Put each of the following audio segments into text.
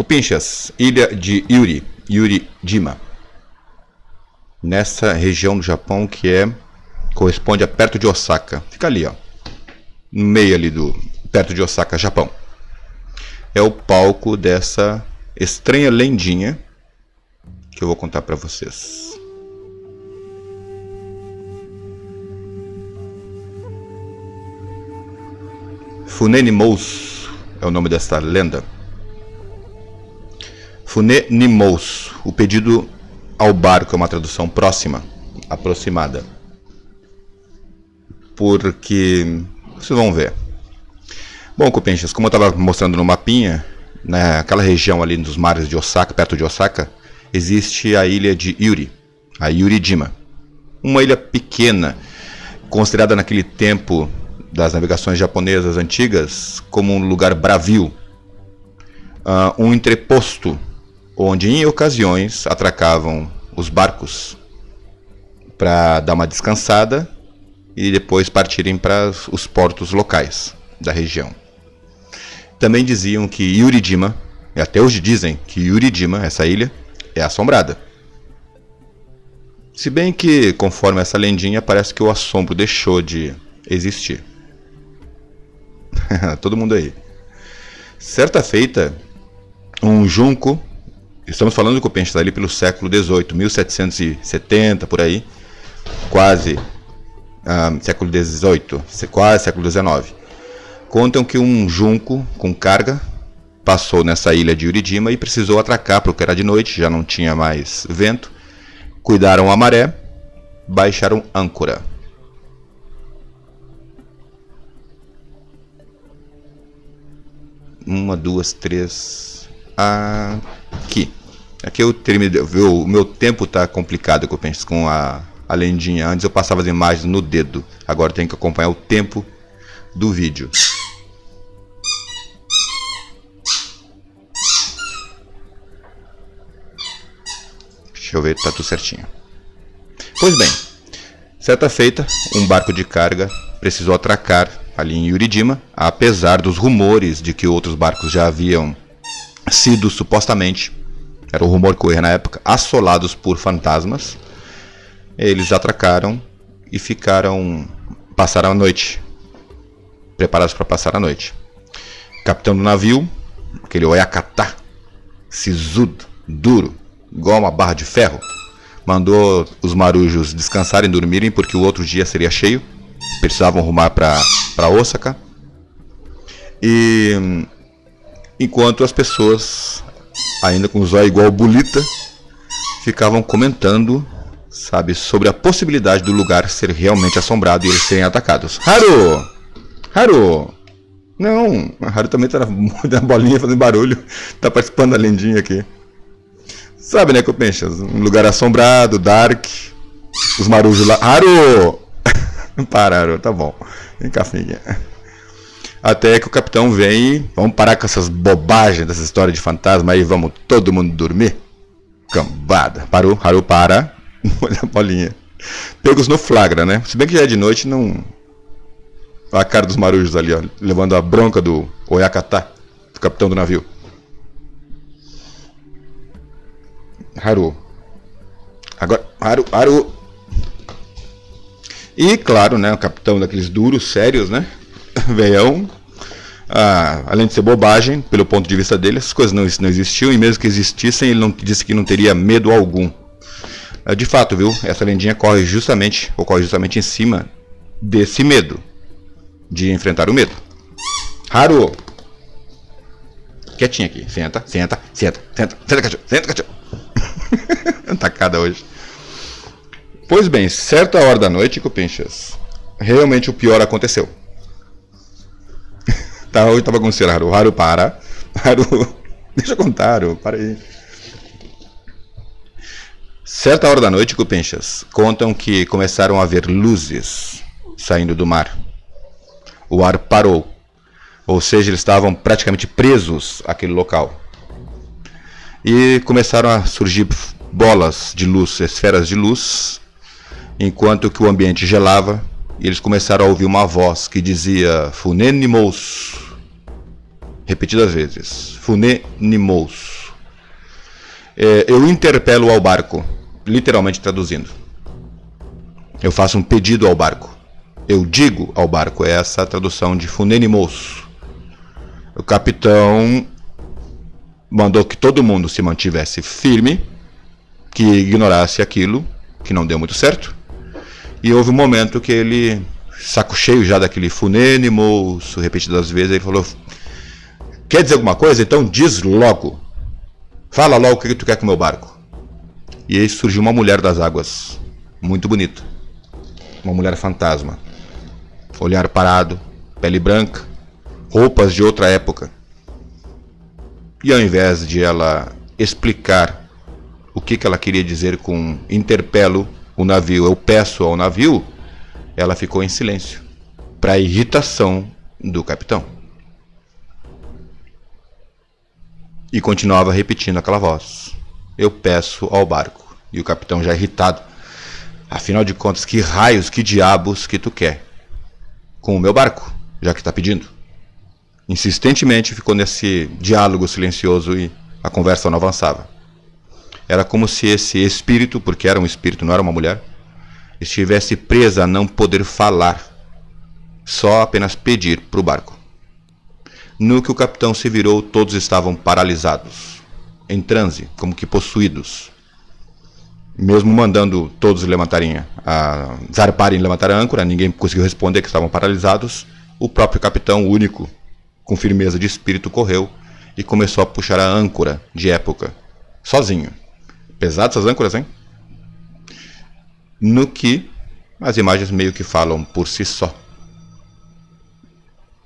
Cupinchas, ilha de Yuri-jima. Nessa região do Japão que corresponde a perto de Osaka. Fica ali, ó, no meio ali perto de Osaka, Japão. É o palco dessa estranha lendinha que eu vou contar para vocês. Funenimous é o nome desta lenda. Funenimous, o pedido ao barco, é uma tradução próxima, aproximada. Porque vocês vão ver. Bom, Cupinchas, como eu estava mostrando no mapinha, naquela região ali dos mares de Osaka, perto de Osaka, existe a ilha de Yuri, a Yuri-jima. Uma ilha pequena, considerada naquele tempo das navegações japonesas antigas como um lugar bravio, um entreposto onde em ocasiões atracavam os barcos para dar uma descansada e depois partirem para os portos locais da região. Também diziam que Yuri-jima, e até hoje dizem que Yuri-jima, essa ilha, é assombrada. Se bem que, conforme essa lendinha, parece que o assombro deixou de existir. Todo mundo aí. Certa feita, um junco, estamos falando de Cupinchas ali pelo século XVIII, 1770 por aí, quase século XVIII, quase século XIX. Contam que um junco com carga passou nessa ilha de Yuri-jima e precisou atracar porque era de noite, já não tinha mais vento. Cuidaram a maré, baixaram âncora. Uma, duas, três. Aqui eu terminei. O meu tempo está complicado, que eu penso, com a lendinha. Antes eu passava as imagens no dedo. Agora eu tenho que acompanhar o tempo do vídeo. Deixa eu ver, tá tudo certinho. Pois bem, certa feita, um barco de carga precisou atracar ali em Yuri-jima, apesar dos rumores de que outros barcos já haviam sido supostamente, era o rumor que corria na época, assolados por fantasmas. Eles atracaram e passaram a noite, preparados para passar a noite. O capitão do navio, aquele Oyakata, sisudo, duro, igual uma barra de ferro, mandou os marujos descansarem e dormirem porque o outro dia seria cheio. Precisavam rumar para Osaka. E enquanto as pessoas, ainda com os olhos igual bolita, ficavam comentando, sabe, sobre a possibilidade do lugar ser realmente assombrado e eles serem atacados. Haru! Não, a Haru também tá na bolinha fazendo barulho, tá participando da lendinha aqui. Sabe, né, Cupinchas? Um lugar assombrado, dark, os marujos lá. Haru! Pararam, tá bom. Vem cá, filha. Até que o capitão vem e vamos parar com essas bobagens dessa história de fantasma aí, vamos todo mundo dormir. Cambada. Parou, Haru para. Olha a bolinha. Pegos no flagra, né? Se bem que já é de noite, não. Olha a cara dos marujos ali, ó, levando a bronca do Oyakata, do capitão do navio. Haru. Agora, Haru. E claro, né, o capitão daqueles duros, sérios, né, veião, além de ser bobagem, pelo ponto de vista dele, essas coisas não existiam, e mesmo que existissem, ele não disse que não teria medo algum. De fato, viu, essa lendinha ocorre justamente em cima desse medo, de enfrentar o medo. Haru! Quietinho aqui, senta, cachorro. Tacada hoje. Pois bem, certa hora da noite, Cupinchas, realmente o pior aconteceu. Hoje tá bagunceiro, Haru. Haru, para. Haru, deixa eu contar, Haru, para aí. Certa hora da noite, Cupinchas, contam que começaram a ver luzes saindo do mar. O ar parou, ou seja, eles estavam praticamente presos àquele local. E começaram a surgir bolas de luz, esferas de luz, enquanto que o ambiente gelava, e eles começaram a ouvir uma voz que dizia Funenimous, repetidas vezes. Funenimous. Eu interpelo ao barco, literalmente traduzindo. Eu faço um pedido ao barco. Eu digo ao barco, é essa a tradução de Funenimous. O capitão mandou que todo mundo se mantivesse firme, que ignorasse aquilo, que não deu muito certo. E houve um momento que ele, saco cheio já daquele Funenimous, repetidas vezes, ele falou: quer dizer alguma coisa? Então diz logo. Fala logo o que tu quer com o meu barco. E aí surgiu uma mulher das águas, muito bonita. Uma mulher fantasma. Olhar parado, pele branca, roupas de outra época. E ao invés de ela explicar o que ela queria dizer com interpelo o navio, eu peço ao navio, ela ficou em silêncio, para a irritação do capitão. E continuava repetindo aquela voz: eu peço ao barco. E o capitão já irritado: afinal de contas, que raios, que diabos que tu quer com o meu barco, já que está pedindo? Insistentemente ficou nesse diálogo silencioso e a conversa não avançava. Era como se esse espírito, porque era um espírito, não era uma mulher, estivesse presa a não poder falar, só apenas pedir para o barco. No que o capitão se virou, todos estavam paralisados, em transe, como que possuídos. Mesmo mandando todos zarparem e levantar a âncora, ninguém conseguiu responder que estavam paralisados. O próprio capitão, único, com firmeza de espírito, correu e começou a puxar a âncora de época, sozinho. Pesadas essas âncoras, hein? No que as imagens meio que falam por si só.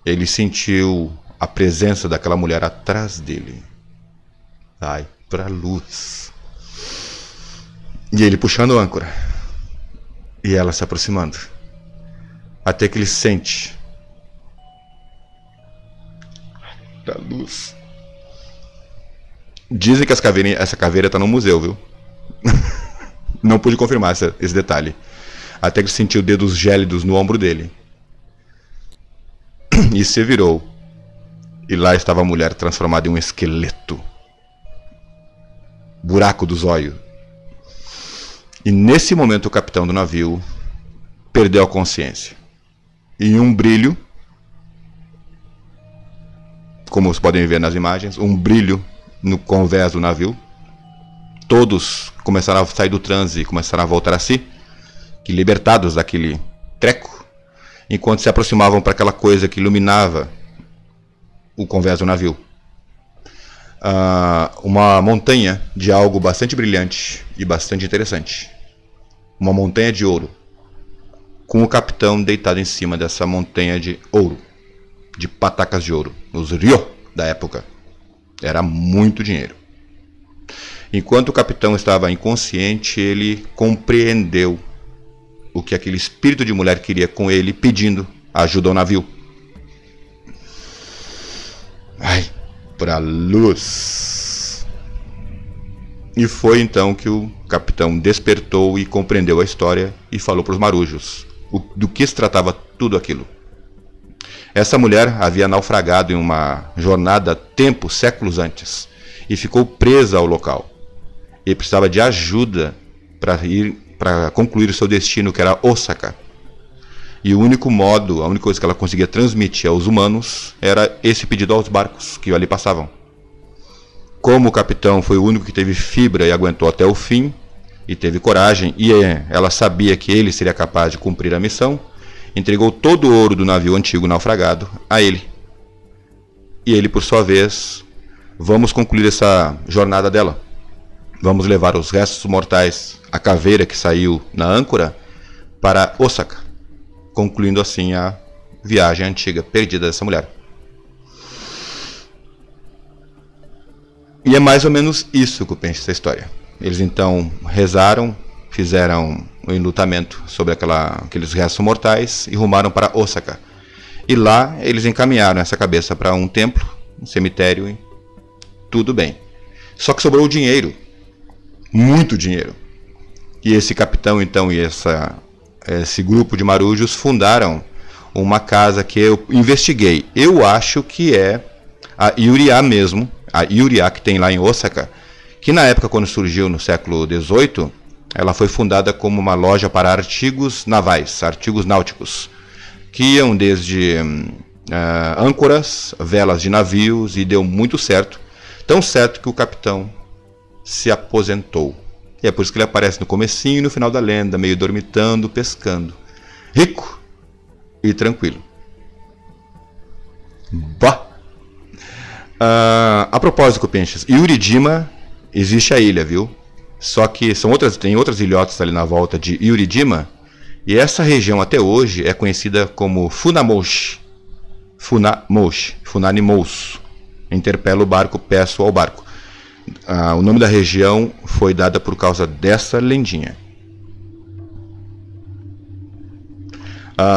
Ele sentiu a presença daquela mulher atrás dele. Vai pra luz. E ele puxando a âncora. E ela se aproximando. Até que ele sente a luz. Dizem que essa caveira está no museu, viu? Não pude confirmar esse detalhe. Até que ele sentiu dedos gélidos no ombro dele. E se virou. E lá estava a mulher transformada em um esqueleto. Buraco do zóio. E nesse momento o capitão do navio perdeu a consciência. E em um brilho, como vocês podem ver nas imagens, um brilho no convés do navio. Todos começaram a sair do transe e começaram a voltar a si, que libertados daquele treco, enquanto se aproximavam para aquela coisa que iluminava o convés do navio. Uma montanha de algo bastante brilhante e bastante interessante. Uma montanha de ouro, com o capitão deitado em cima dessa montanha de ouro, de patacas de ouro, os ryo da época. Era muito dinheiro. Enquanto o capitão estava inconsciente, ele compreendeu o que aquele espírito de mulher queria com ele, pedindo ajuda ao navio. Ai, pra luz. E foi então que o capitão despertou e compreendeu a história e falou para os marujos do que se tratava tudo aquilo. Essa mulher havia naufragado em uma jornada tempos, séculos antes, e ficou presa ao local. E precisava de ajuda para concluir o seu destino, que era Osaka. E o único modo, a única coisa que ela conseguia transmitir aos humanos era esse pedido aos barcos que ali passavam. Como o capitão foi o único que teve fibra e aguentou até o fim, e teve coragem, e ela sabia que ele seria capaz de cumprir a missão, entregou todo o ouro do navio antigo naufragado a ele. E ele, por sua vez, vamos concluir essa jornada dela. Vamos levar os restos mortais, a caveira que saiu na âncora, para Osaka, concluindo assim a viagem antiga perdida dessa mulher. E é mais ou menos isso que eu penso dessa história. Eles então rezaram, fizeram um enlutamento sobre aqueles restos mortais e rumaram para Osaka. E lá eles encaminharam essa cabeça para um templo, um cemitério, e tudo bem. Só que sobrou dinheiro, muito dinheiro. E esse capitão então e esse grupo de marujos fundaram uma casa que eu investiguei. Eu acho que é a Yuriá mesmo, a Yuriá que tem lá em Osaka, que na época quando surgiu no século XVIII, ela foi fundada como uma loja para artigos navais, artigos náuticos, que iam desde âncoras, velas de navios, e deu muito certo, tão certo que o capitão se aposentou. E é por isso que ele aparece no comecinho e no final da lenda, meio dormitando, pescando, rico e tranquilo. Bah! A propósito, Copinchas, Yurijima, existe a ilha, viu? Só que tem outras ilhotas ali na volta de Yurijima, e essa região até hoje é conhecida como Funamoshi. Funanimous. Interpela o barco, peço ao barco. O nome da região foi dada por causa dessa lendinha.